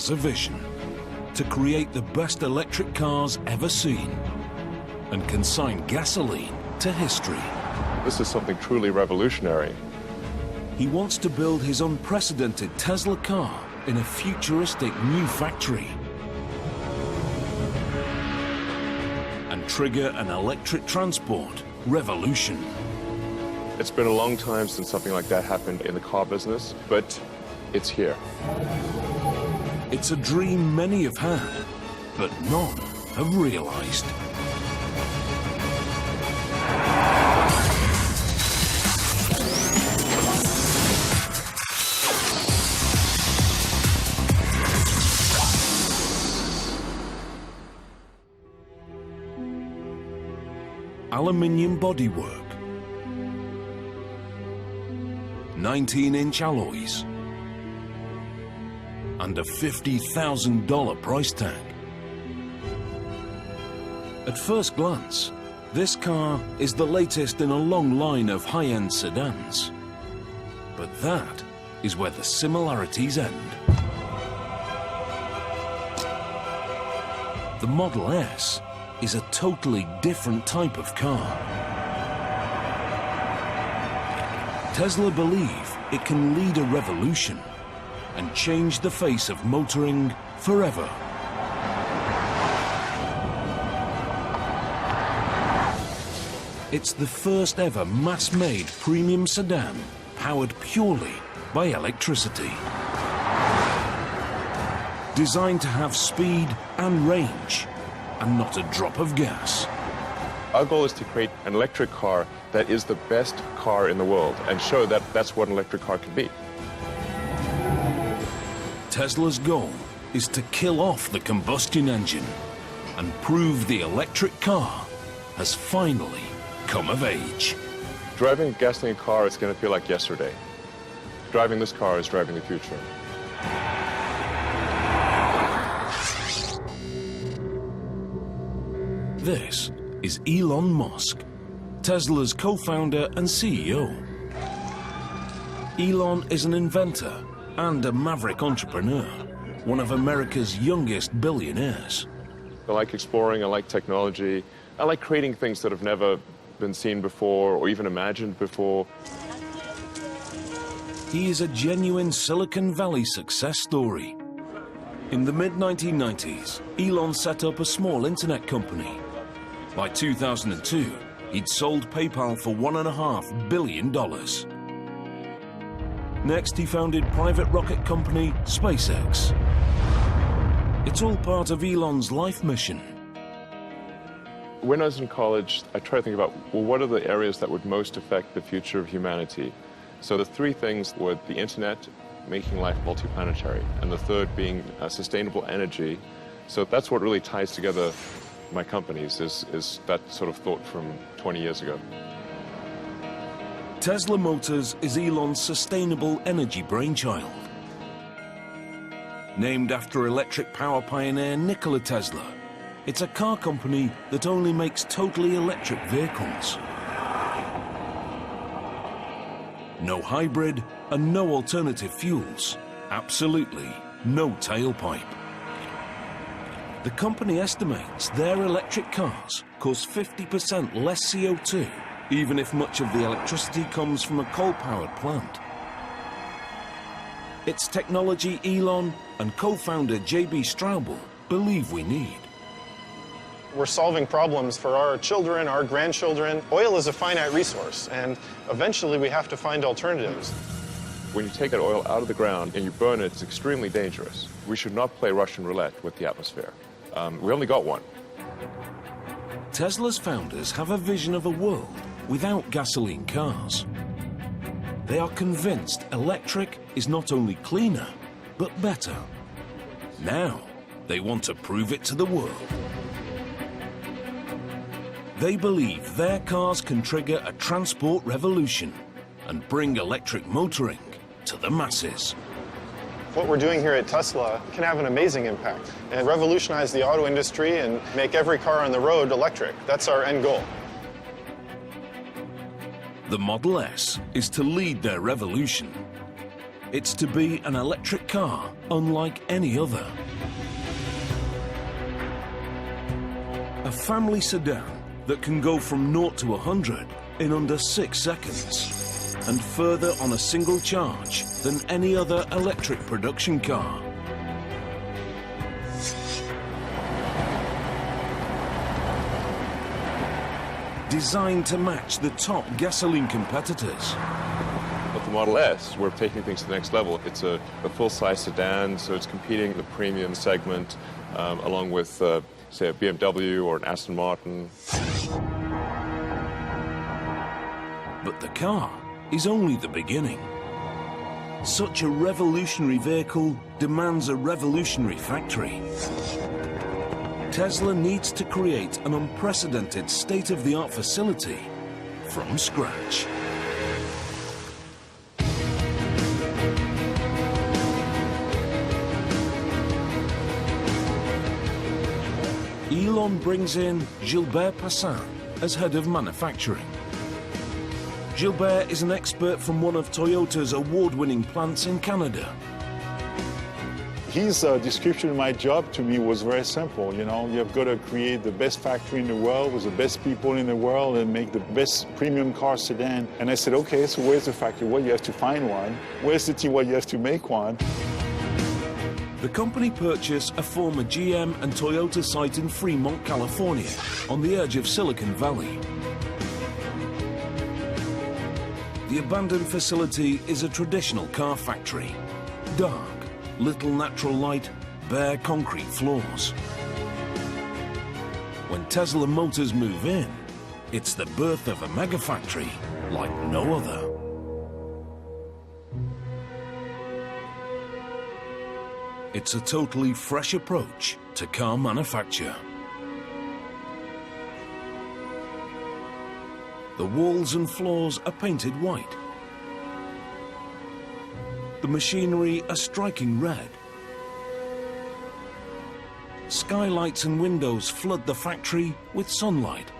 has a vision to create the best electric cars ever seen and consign gasoline to history. This is something truly revolutionary. He wants to build his unprecedented Tesla car in a futuristic new factory and trigger an electric transport revolution. It's been a long time since something like that happened in the car business, but it's here. It's a dream many have had, but none have realized. Aluminium bodywork, 19-inch alloys, and a $50,000 price tag. At first glance, this car is the latest in a long line of high-end sedans. But that is where the similarities end. The Model S is a totally different type of car. Tesla believe it can lead a revolution and change the face of motoring forever. It's the first ever mass-made premium sedan powered purely by electricity. Designed to have speed and range, and not a drop of gas. Our goal is to create an electric car that is the best car in the world and show that that's what an electric car can be. Tesla's goal is to kill off the combustion engine and prove the electric car has finally come of age. Driving a gasoline car is going to feel like yesterday. Driving this car is driving the future. This is Elon Musk, Tesla's co-founder and CEO. Elon is an inventor and a maverick entrepreneur, one of America's youngest billionaires. I like exploring, I like technology, I like creating things that have never been seen before or even imagined before. He is a genuine Silicon Valley success story. In the mid-1990s, Elon set up a small internet company. By 2002, he'd sold PayPal for $1.5 billion. Next, he founded private rocket company SpaceX. It's all part of Elon's life mission. When I was in college, I tried to think about, well, what are the areas that would most affect the future of humanity? So the three things were the internet, making life multiplanetary, and the third being sustainable energy. So that's what really ties together my companies, is that sort of thought from 20 years ago. Tesla Motors is Elon's sustainable energy brainchild. Named after electric power pioneer Nikola Tesla, it's a car company that only makes totally electric vehicles. No hybrid and no alternative fuels. Absolutely no tailpipe. The company estimates their electric cars cause 50% less CO2, even if much of the electricity comes from a coal-powered plant. It's technology Elon and co-founder J.B. Straubel believe we need. We're solving problems for our children, our grandchildren. Oil is a finite resource, and eventually we have to find alternatives. When you take that oil out of the ground and you burn it, it's extremely dangerous. We should not play Russian roulette with the atmosphere. We only got one. Tesla's founders have a vision of a world without gasoline cars. They are convinced electric is not only cleaner, but better. Now, they want to prove it to the world. They believe their cars can trigger a transport revolution and bring electric motoring to the masses. What we're doing here at Tesla can have an amazing impact and revolutionize the auto industry and make every car on the road electric. That's our end goal. The Model S is to lead their revolution. It's to be an electric car unlike any other. A family sedan that can go from 0 to 100 in under 6 seconds, and further on a single charge than any other electric production car. Designed to match the top gasoline competitors. With the Model S, we're taking things to the next level. It's a full-size sedan, so it's competing in the premium segment, along with, say, a BMW or an Aston Martin. But the car is only the beginning. Such a revolutionary vehicle demands a revolutionary factory. Tesla needs to create an unprecedented state-of-the-art facility from scratch. Elon brings in Gilbert Passin as head of manufacturing. Gilbert is an expert from one of Toyota's award-winning plants in Canada. His description of my job to me was very simple. You know, you've got to create the best factory in the world with the best people in the world and make the best premium car sedan. And I said, okay, so where's the factory? Well, you have to find one. Where's the team? Well, you have to make one. The company purchased a former GM and Toyota site in Fremont, California, on the edge of Silicon Valley. The abandoned facility is a traditional car factory. Dark, little natural light, bare concrete floors. When Tesla Motors move in, it's the birth of a mega factory like no other. It's a totally fresh approach to car manufacture. The walls and floors are painted white. The machinery a striking red. Skylights and windows flood the factory with sunlight.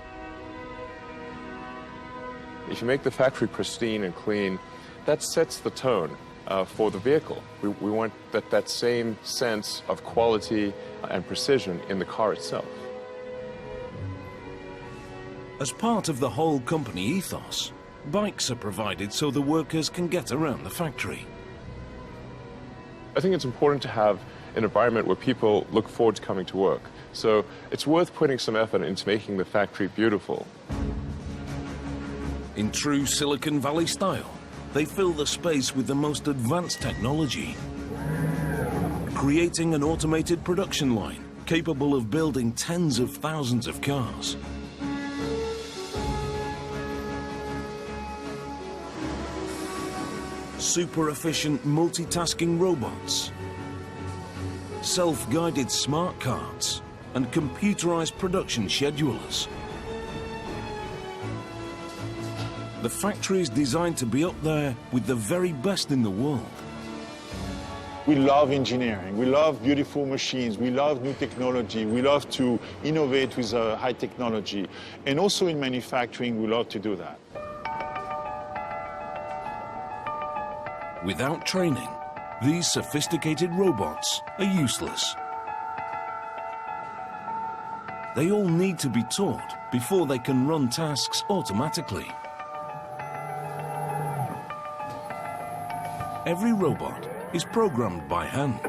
If you make the factory pristine and clean, that sets the tone for the vehicle. We want that same sense of quality and precision in the car itself. As part of the whole company ethos, bikes are provided so the workers can get around the factory. I think it's important to have an environment where people look forward to coming to work. So it's worth putting some effort into making the factory beautiful. In true Silicon Valley style, they fill the space with the most advanced technology, creating an automated production line capable of building tens of thousands of cars. Super efficient multitasking robots, self-guided smart carts, and computerized production schedulers. The factory is designed to be up there with the very best in the world. We love engineering. We love beautiful machines. We love new technology. We love to innovate with high technology. And also in manufacturing, we love to do that. Without training, these sophisticated robots are useless. They all need to be taught before they can run tasks automatically. Every robot is programmed by hand.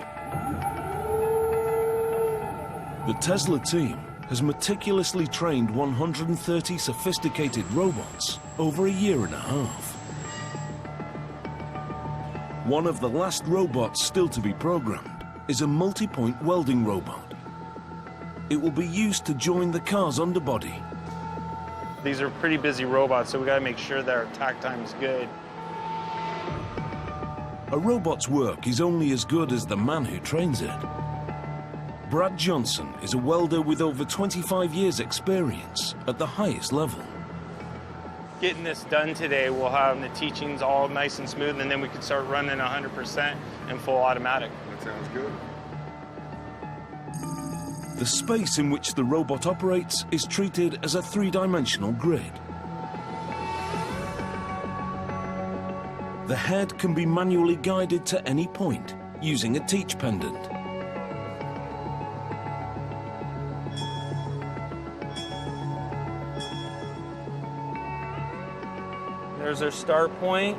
The Tesla team has meticulously trained 130 sophisticated robots over a year and a half. One of the last robots still to be programmed is a multi-point welding robot. It will be used to join the car's underbody. These are pretty busy robots, so we gotta make sure that our tack time is good. A robot's work is only as good as the man who trains it. Brad Johnson is a welder with over 25 years' experience at the highest level. Getting this done today, we'll have the teachings all nice and smooth, and then we can start running 100% in full automatic. That sounds good. The space in which the robot operates is treated as a three-dimensional grid. The head can be manually guided to any point using a teach pendant. There's our start point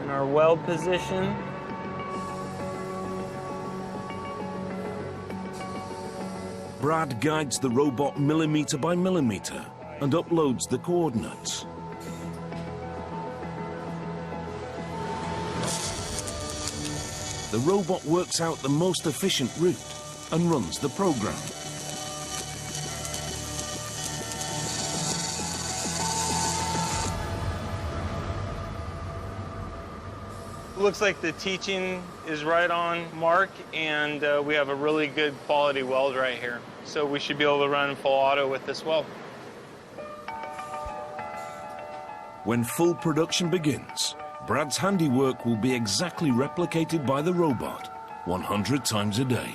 and our weld position. Brad guides the robot millimeter by millimeter and uploads the coordinates. The robot works out the most efficient route and runs the program. Looks like the teaching is right on mark, and we have a really good quality weld right here. So we should be able to run full auto with this weld. When full production begins, Brad's handiwork will be exactly replicated by the robot 100 times a day.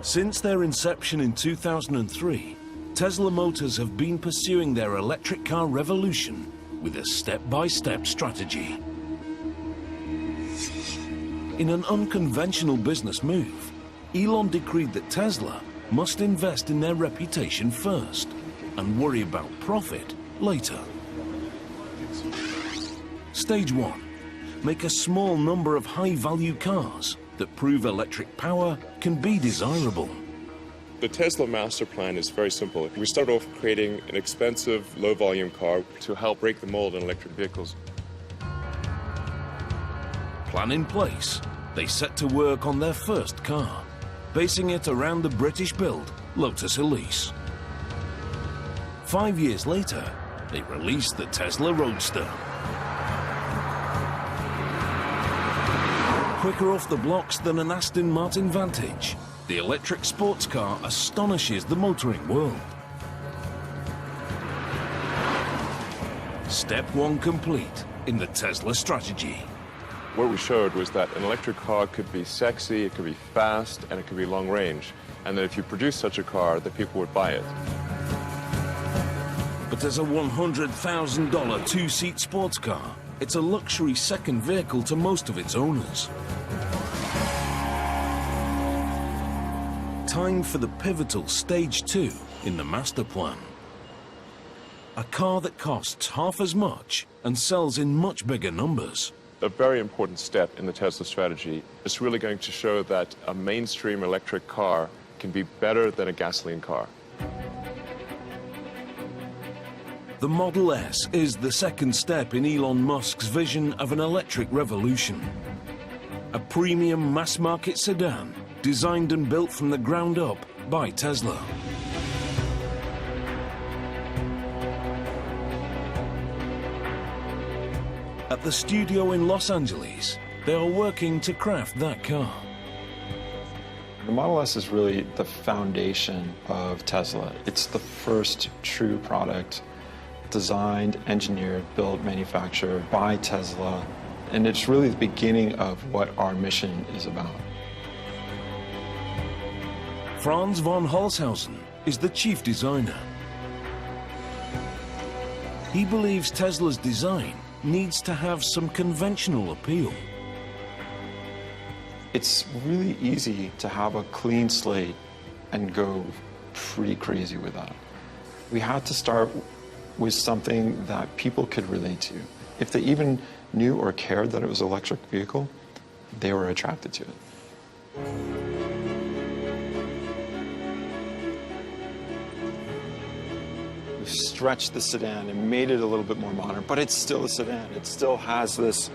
Since their inception in 2003, Tesla Motors have been pursuing their electric car revolution with a step-by-step strategy. In an unconventional business move, Elon decreed that Tesla must invest in their reputation first and worry about profit later. Stage 1. Make a small number of high-value cars that prove electric power can be desirable. The Tesla master plan is very simple. We start off creating an expensive, low-volume car to help break the mold in electric vehicles. Plan in place, they set to work on their first car, basing it around the British-built Lotus Elise. 5 years later, they released the Tesla Roadster. Quicker off the blocks than an Aston Martin Vantage, the electric sports car astonishes the motoring world. Step 1 complete in the Tesla strategy. What we showed was that an electric car could be sexy, it could be fast, and it could be long range. And that if you produce such a car, that people would buy it. But as a $100,000 two-seat sports car, it's a luxury second vehicle to most of its owners. Time for the pivotal Stage 2 in the master plan. A car that costs half as much and sells in much bigger numbers. A very important step in the Tesla strategy is really going to show that a mainstream electric car can be better than a gasoline car. The Model S is the second step in Elon Musk's vision of an electric revolution. A premium mass-market sedan designed and built from the ground up by Tesla. At the studio in Los Angeles, they are working to craft that car. The Model S is really the foundation of Tesla. It's the first true product designed, engineered, built, manufactured by Tesla. And it's really the beginning of what our mission is about. Franz von Holzhausen is the chief designer. He believes Tesla's design needs to have some conventional appeal. It's really easy to have a clean slate and go pretty crazy with that. We had to start with something that people could relate to. If they even knew or cared that it was an electric vehicle, they were attracted to it. We've stretched the sedan and made it a little bit more modern, but it's still a sedan. It still has this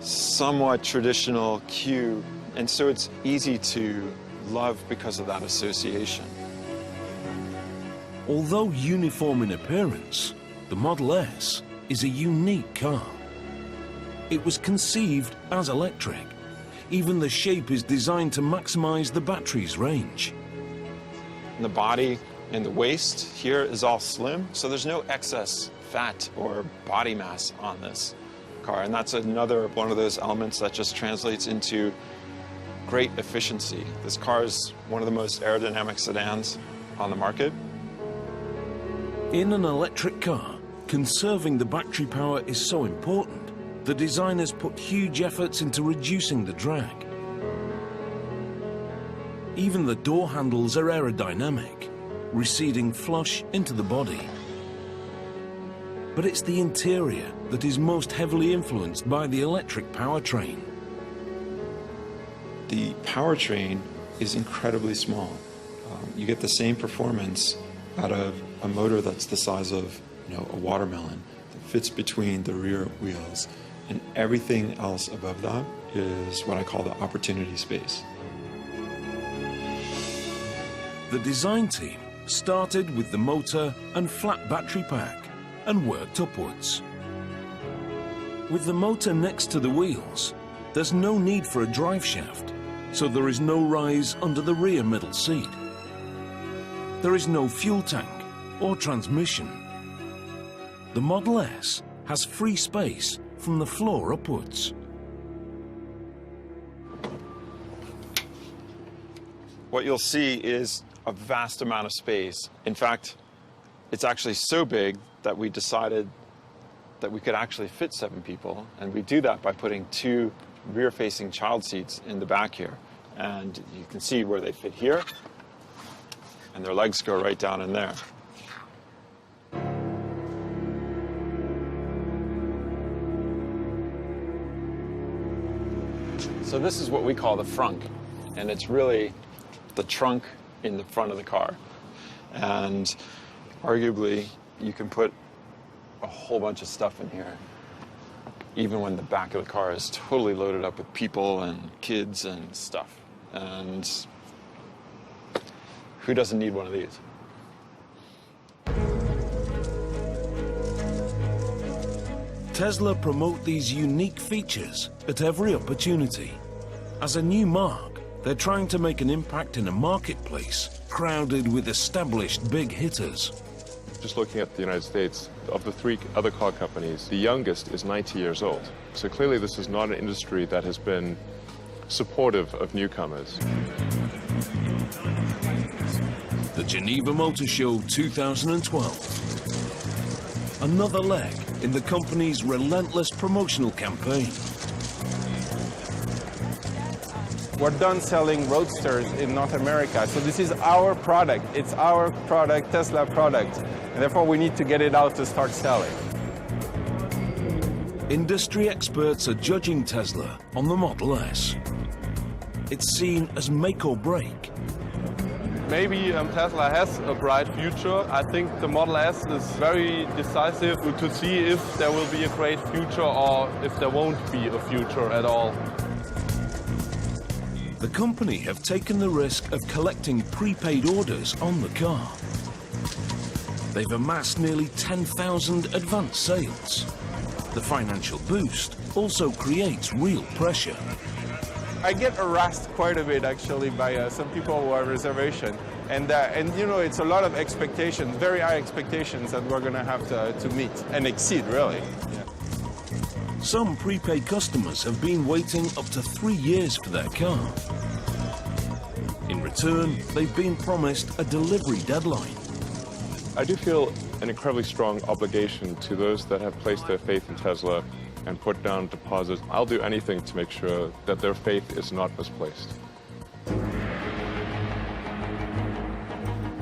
somewhat traditional cue, and so it's easy to love because of that association. Although uniform in appearance, the Model S is a unique car. It was conceived as electric. Even the shape is designed to maximize the battery's range. The body and the waist here is all slim, so there's no excess fat or body mass on this car. And that's another one of those elements that just translates into great efficiency. This car is one of the most aerodynamic sedans on the market. In an electric car, Conserving the battery power is so important, the designers put huge efforts into reducing the drag. Even the door handles are aerodynamic, receding flush into the body. But it's the interior that is most heavily influenced by the electric powertrain. The powertrain is incredibly small. You get the same performance out of a motor that's the size of, a watermelon that fits between the rear wheels, and everything else above that is what I call the opportunity space. The design team started with the motor and flat battery pack and worked upwards. With the motor next to the wheels, there's no need for a drive shaft, so there is no rise under the rear middle seat. There is no fuel tank or transmission. The Model S has free space from the floor upwards. What you'll see is a vast amount of space. In fact, it's actually so big that we decided that we could actually fit 7 people, and we do that by putting 2 rear-facing child seats in the back here. And you can see where they fit here, and their legs go right down in there. So this is what we call the frunk, and it's really the trunk in the front of the car. And arguably, you can put a whole bunch of stuff in here, even when the back of the car is totally loaded up with people and kids and stuff. And who doesn't need one of these? Tesla promote these unique features at every opportunity. As a new mark, they're trying to make an impact in a marketplace crowded with established big hitters. Just looking at the United States, of the 3 other car companies, the youngest is 90 years old. So clearly this is not an industry that has been supportive of newcomers. The Geneva Motor Show 2012. Another leg in the company's relentless promotional campaign. We're done selling Roadsters in North America, so this is our product. It's our product, Tesla product, and therefore we need to get it out to start selling. Industry experts are judging Tesla on the Model S. It's seen as make or break. Maybe Tesla has a bright future. I think the Model S is very decisive to see if there will be a great future or if there won't be a future at all. The company have taken the risk of collecting prepaid orders on the car. They've amassed nearly 10,000 advance sales. The financial boost also creates real pressure. I get harassed quite a bit actually by some people who have reservation, and it's a lot of expectations, very high expectations that we're going to have to meet and exceed, really. Yeah. Some prepaid customers have been waiting up to 3 years for their car. In return, they've been promised a delivery deadline. I do feel an incredibly strong obligation to those that have placed their faith in Tesla and put down deposits. I'll do anything to make sure that their faith is not misplaced.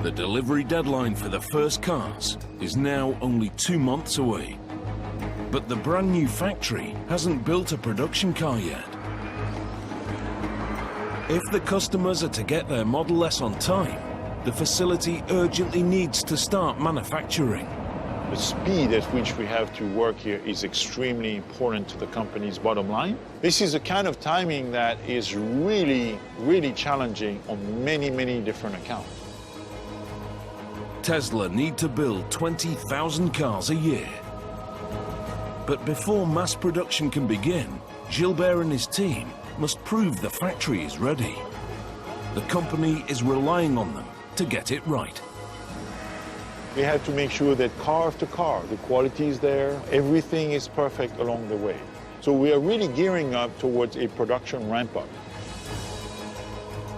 The delivery deadline for the first cars is now only 2 months away. But the brand new factory hasn't built a production car yet. If the customers are to get their Model S on time, the facility urgently needs to start manufacturing. The speed at which we have to work here is extremely important to the company's bottom line. This is a kind of timing that is really, really challenging on many, many different accounts. Tesla need to build 20,000 cars a year. But before mass production can begin, Gilbert and his team must prove the factory is ready. The company is relying on them to get it right. We have to make sure that car after car, the quality is there, everything is perfect along the way. So we are really gearing up towards a production ramp-up.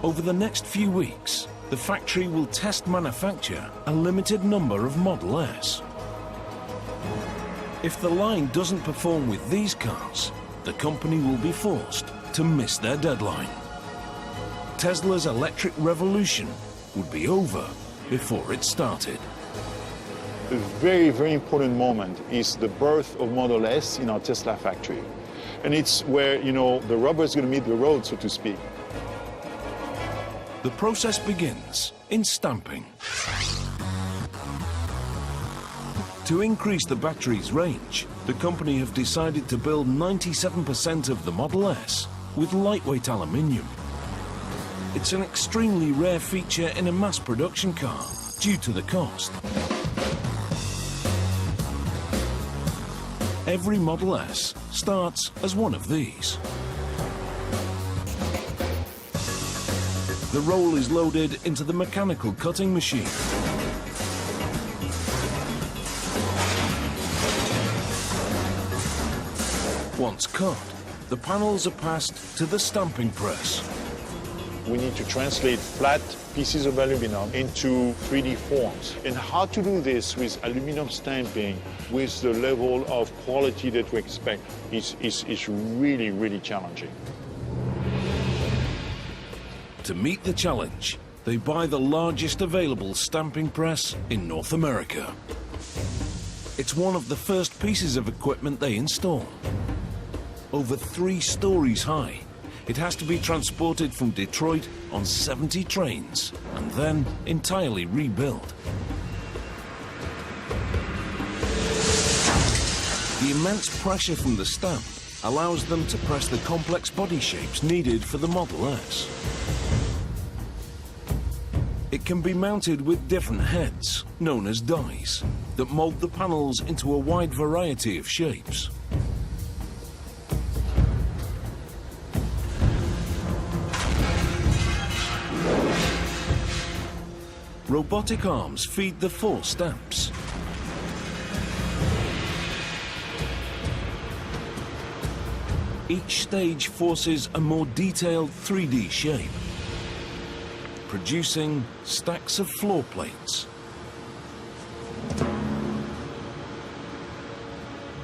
Over the next few weeks, the factory will test manufacture a limited number of Model S. If the line doesn't perform with these cars, the company will be forced to miss their deadline. Tesla's electric revolution would be over before it started. A very, very important moment is the birth of Model S in our Tesla factory. And it's where, the rubber is going to meet the road, so to speak. The process begins in stamping. To increase the battery's range, the company have decided to build 97% of the Model S with lightweight aluminium. It's an extremely rare feature in a mass production car due to the cost. Every Model S starts as one of these. The roll is loaded into the mechanical cutting machine. Once cut, the panels are passed to the stamping press. We need to translate flat pieces of aluminum into 3D forms. And how to do this with aluminum stamping with the level of quality that we expect is really, really challenging. To meet the challenge, they buy the largest available stamping press in North America. It's one of the first pieces of equipment they install. Over 3 stories high, it has to be transported from Detroit on 70 trains and then entirely rebuilt. The immense pressure from the stamp allows them to press the complex body shapes needed for the Model S. It can be mounted with different heads, known as dies, that mold the panels into a wide variety of shapes. Robotic arms feed the 4 stamps. Each stage forces a more detailed 3D shape, producing stacks of floor plates.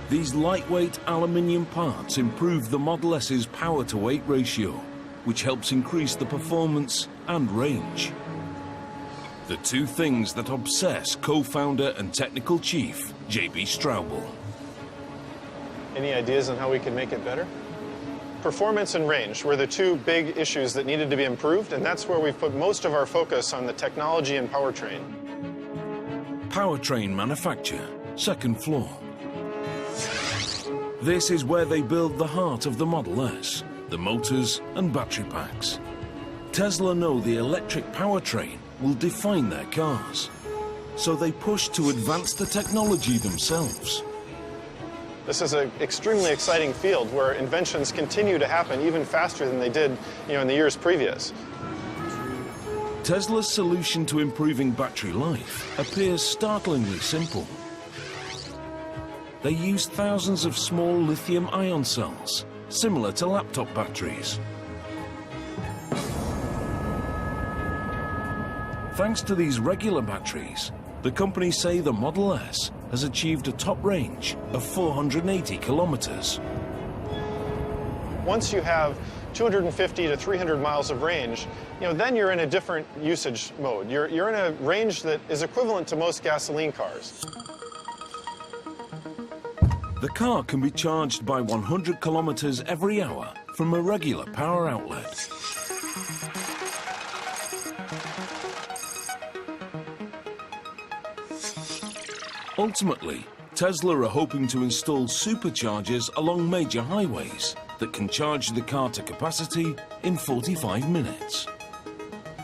These lightweight aluminium parts improve the Model S's power-to-weight ratio, which helps increase the performance and range. The 2 things that obsess co-founder and technical chief, J.B. Straubel. Any ideas on how we can make it better? Performance and range were the 2 big issues that needed to be improved, and that's where we've put most of our focus on the technology and powertrain. Powertrain manufacture, 2nd floor. This is where they build the heart of the Model S, the motors and battery packs. Tesla know the electric powertrain will define their cars, so they push to advance the technology themselves. This is an extremely exciting field where inventions continue to happen even faster than they did, in the years previous. Tesla's solution to improving battery life appears startlingly simple. They use thousands of small lithium-ion cells, similar to laptop batteries. Thanks to these regular batteries, the company say the Model S has achieved a top range of 480 kilometers. Once you have 250 to 300 miles of range, then you're in a different usage mode. You're in a range that is equivalent to most gasoline cars. The car can be charged by 100 kilometers every hour from a regular power outlet. Ultimately, Tesla are hoping to install superchargers along major highways that can charge the car to capacity in 45 minutes.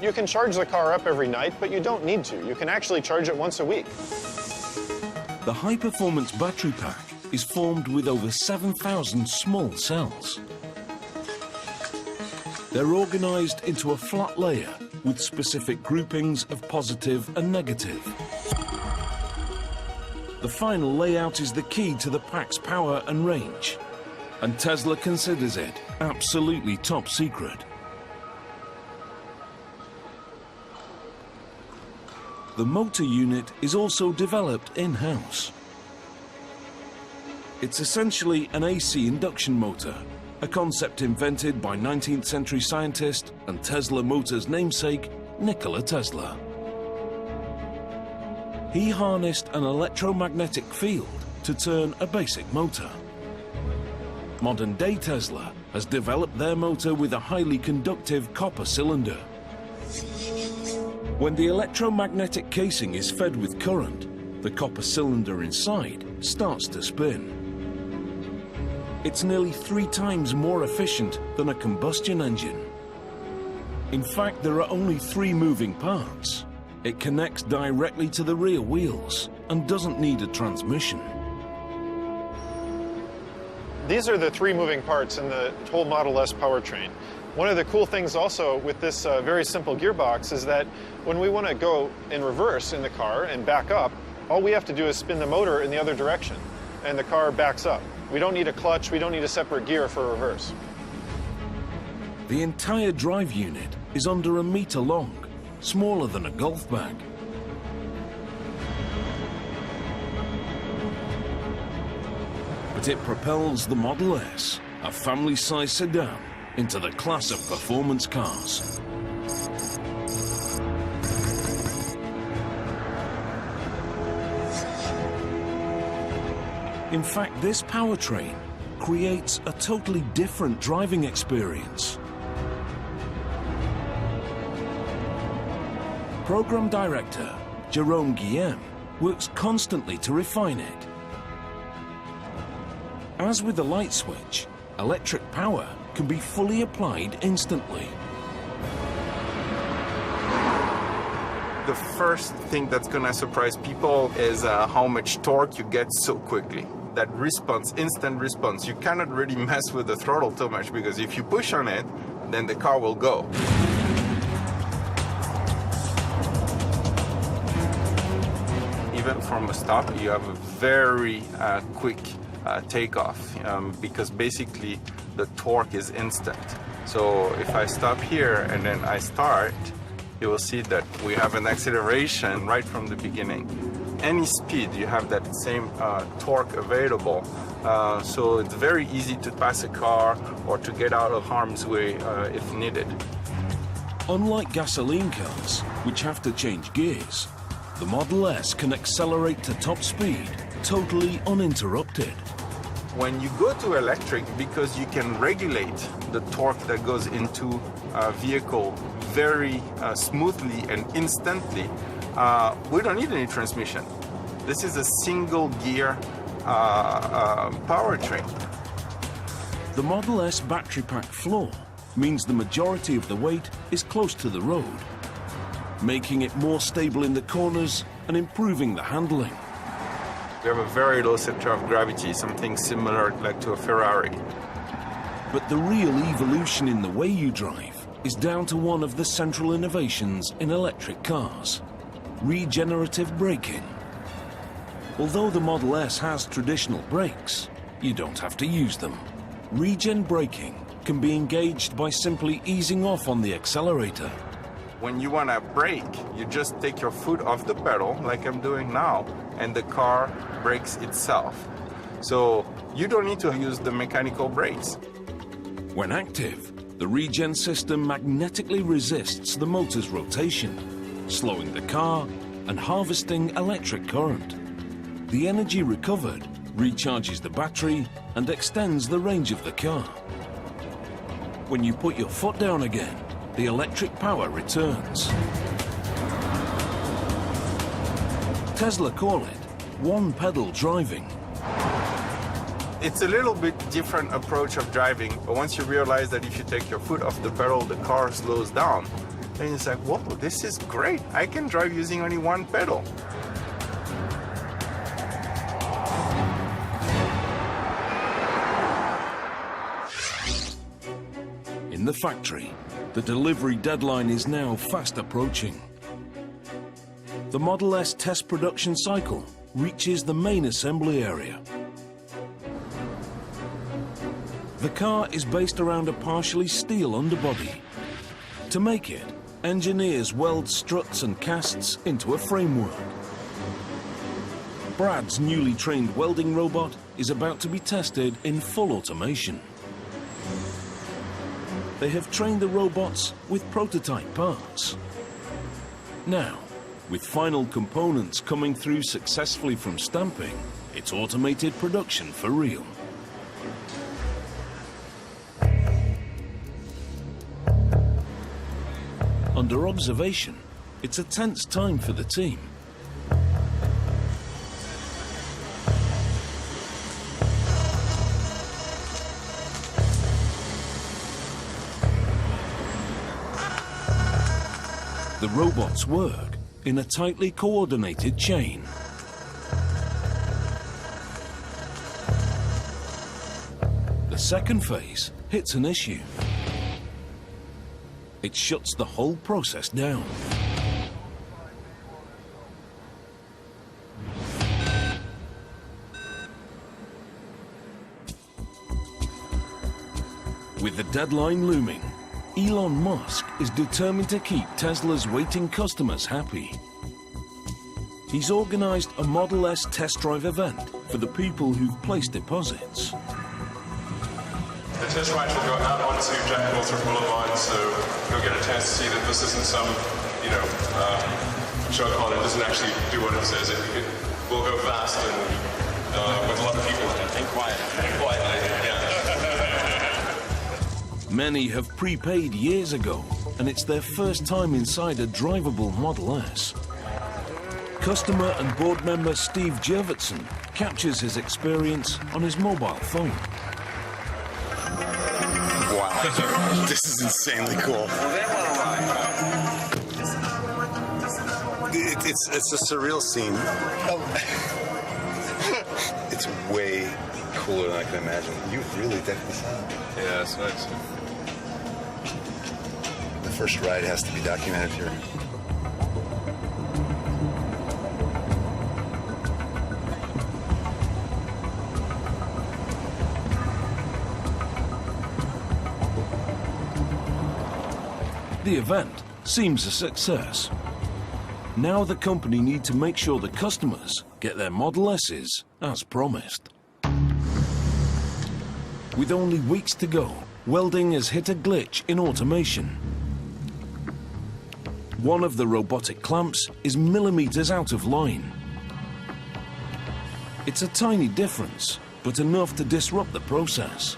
You can charge the car up every night, but you don't need to. You can actually charge it once a week. The high-performance battery pack is formed with over 7,000 small cells. They're organized into a flat layer with specific groupings of positive and negative. The final layout is the key to the pack's power and range, and Tesla considers it absolutely top secret. The motor unit is also developed in-house. It's essentially an AC induction motor, a concept invented by 19th century scientist and Tesla Motors namesake, Nikola Tesla. He harnessed an electromagnetic field to turn a basic motor. Modern-day Tesla has developed their motor with a highly conductive copper cylinder. When the electromagnetic casing is fed with current, the copper cylinder inside starts to spin. It's nearly 3 times more efficient than a combustion engine. In fact, there are only 3 moving parts. It connects directly to the rear wheels and doesn't need a transmission. These are the 3 moving parts in the whole Model S powertrain. One of the cool things also with this very simple gearbox is that when we want to go in reverse in the car and back up, all we have to do is spin the motor in the other direction, and the car backs up. We don't need a clutch, we don't need a separate gear for reverse. The entire drive unit is under 1 meter long, smaller than a golf bag. But it propels the Model S, a family-sized sedan, into the class of performance cars. In fact, this powertrain creates a totally different driving experience. Program Director Jerome Guillem works constantly to refine it. As with the light switch, electric power can be fully applied instantly. The first thing that's gonna surprise people is how much torque you get so quickly. That response, instant response, you cannot really mess with the throttle too much because if you push on it, then the car will go. Even from a stop, you have a very quick takeoff because basically the torque is instant. So if I stop here and then I start, you will see that we have an acceleration right from the beginning. Any speed, you have that same torque available. So it's very easy to pass a car or to get out of harm's way if needed. Unlike gasoline cars, which have to change gears, the Model S can accelerate to top speed totally uninterrupted. When you go to electric, because you can regulate the torque that goes into a vehicle very smoothly and instantly, we don't need any transmission. This is a single gear powertrain. The Model S battery pack floor means the majority of the weight is close to the road, making it more stable in the corners and improving the handling. We have a very low center of gravity, something similar like to a Ferrari. But the real evolution in the way you drive is down to one of the central innovations in electric cars: regenerative braking. Although the Model S has traditional brakes, you don't have to use them. Regen braking can be engaged by simply easing off on the accelerator. When you want to brake, you just take your foot off the pedal, like I'm doing now, and the car brakes itself. So you don't need to use the mechanical brakes. When active, the regen system magnetically resists the motor's rotation, slowing the car and harvesting electric current. The energy recovered recharges the battery and extends the range of the car. When you put your foot down again, the electric power returns. Tesla call it one-pedal driving. It's a little bit different approach of driving, but once you realize that if you take your foot off the pedal, the car slows down, then it's like, whoa, this is great. I can drive using only one pedal. In the factory, the delivery deadline is now fast approaching. The Model S test production cycle reaches the main assembly area. The car is based around a partially steel underbody. To make it, engineers weld struts and casts into a framework. Brad's newly trained welding robot is about to be tested in full automation. They have trained the robots with prototype parts. Now, with final components coming through successfully from stamping, it's automated production for real. Under observation, it's a tense time for the team. The robots work in a tightly coordinated chain. The second phase hits an issue. It shuts the whole process down. With the deadline looming, Elon Musk is determined to keep Tesla's waiting customers happy. He's organized a Model S test drive event for the people who've placed deposits. The test rides will go out onto Jack Northrop Boulevard, so you'll get a chance to see that this isn't some, show on. It doesn't actually do what it says. It will go fast and with a lot of people in it. And quiet. Quietly, yeah. Many have prepaid years ago, and it's their first time inside a drivable Model S. Customer and board member Steve Jurvetson captures his experience on his mobile phone. Wow, this is insanely cool. It's a surreal scene. It's way cooler than I can imagine. You really decked this out. Yeah, it's nice. The first ride has to be documented here. The event seems a success. Now the company need to make sure the customers get their Model S's as promised. With only weeks to go, welding has hit a glitch in automation. One of the robotic clamps is millimeters out of line. It's a tiny difference, but enough to disrupt the process.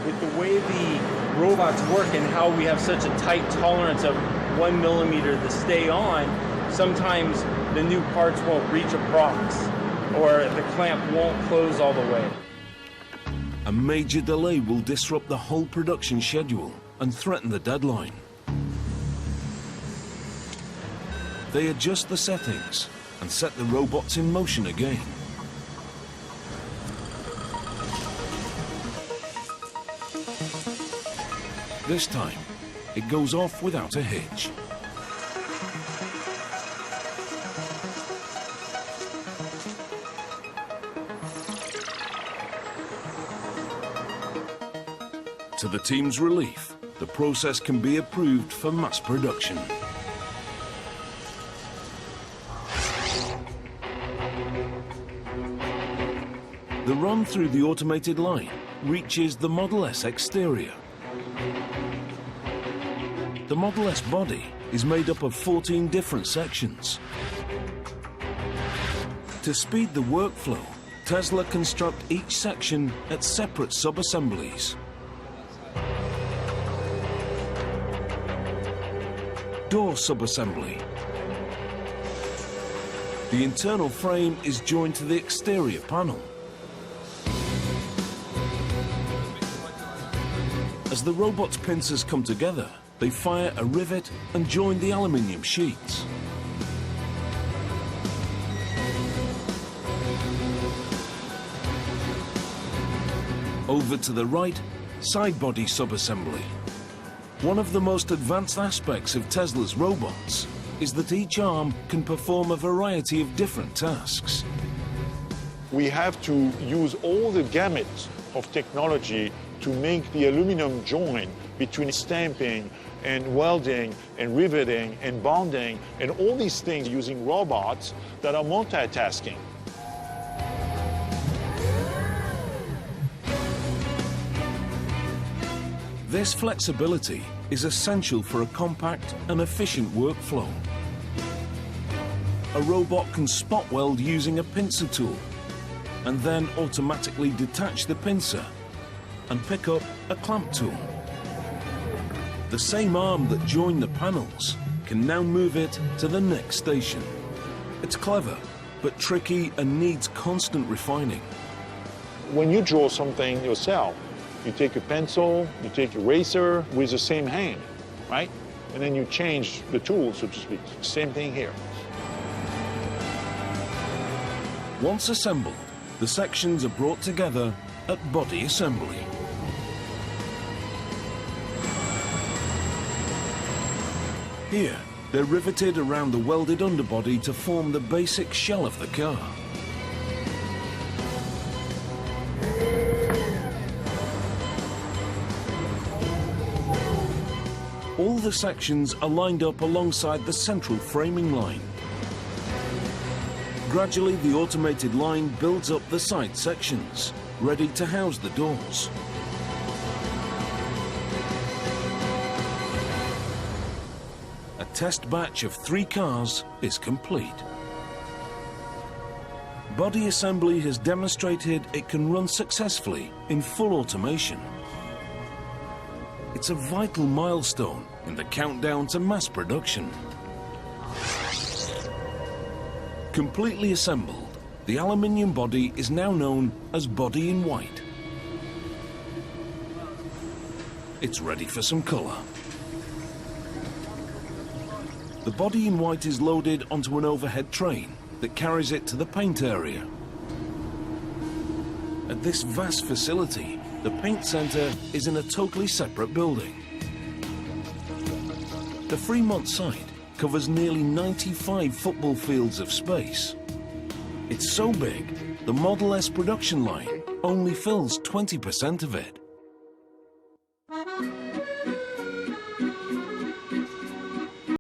With the way the robots work and how we have such a tight tolerance of 1 millimeter to stay on, sometimes the new parts won't reach a prox or the clamp won't close all the way. A major delay will disrupt the whole production schedule and threaten the deadline. They adjust the settings and set the robots in motion again. This time, it goes off without a hitch. To the team's relief, the process can be approved for mass production. The run through the automated line reaches the Model S exterior. The Model S body is made up of 14 different sections. To speed the workflow, Tesla construct each section at separate sub-assemblies. Door sub-assembly. The internal frame is joined to the exterior panel. As the robot's pincers come together, they fire a rivet and join the aluminium sheets. Over to the right, side body sub-assembly. One of the most advanced aspects of Tesla's robots is that each arm can perform a variety of different tasks. We have to use all the gamut of technology to make the aluminum joint between stamping and welding and riveting and bonding and all these things using robots that are multitasking. This flexibility is essential for a compact and efficient workflow. A robot can spot weld using a pincer tool and then automatically detach the pincer and pick up a clamp tool. The same arm that joined the panels can now move it to the next station. It's clever, but tricky and needs constant refining. When you draw something yourself, you take a pencil, you take a eraser with the same hand, right? And then you change the tool, so to speak. Same thing here. Once assembled, the sections are brought together at body assembly. Here, they're riveted around the welded underbody to form the basic shell of the car. All the sections are lined up alongside the central framing line. Gradually, the automated line builds up the side sections, ready to house the doors. A test batch of 3 cars is complete. Body assembly has demonstrated it can run successfully in full automation. It's a vital milestone in the countdown to mass production. Completely assembled, the aluminium body is now known as body in white. It's ready for some colour. The body in white is loaded onto an overhead train that carries it to the paint area. At this vast facility, the paint centre is in a totally separate building. The Fremont site covers nearly 95 football fields of space. It's so big, the Model S production line only fills 20% of it.